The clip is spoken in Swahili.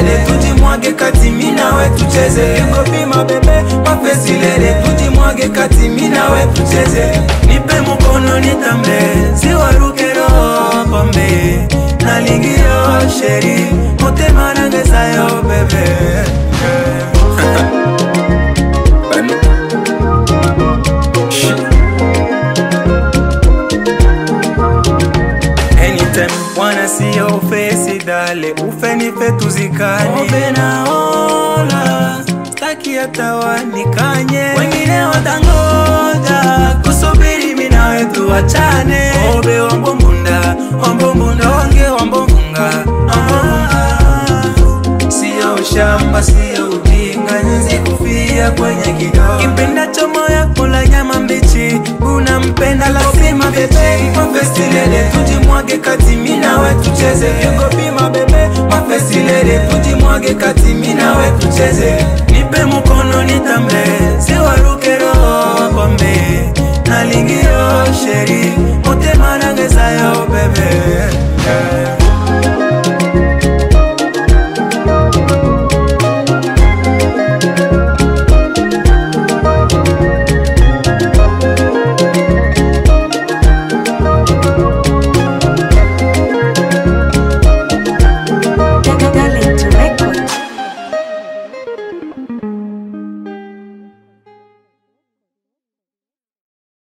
lele tujimwage kati mina we tucheze. You go be my baby, mafesi lele tujimwage kati mina we tucheze. Nipe mkono nitambe, siwaruke roho pombe. Nalingio sheri, motema nangeza yo bebe. Anytime wanna see your face, dale ufenife tuzikane. Obe na ola, staki hata wanikanye. Wengine watangoja, kusubiri mina wetu wachane. Obe wambombunda, wange wambomfunga. Siyo ushamba, siyo ujinga, nzi kufia kwenye kidogo. Kipenda chomo ya kula nyama mbichi, unampenda lazima bebe. Mafesi lele tujimwage kati mina we tucheze. You go be my baby, mafesi lele tujimwage kati mina we tucheze. Nipe mkono nitambe, siwaruke roho pombe. Nalingio sheri, motema nangeza yo bebe.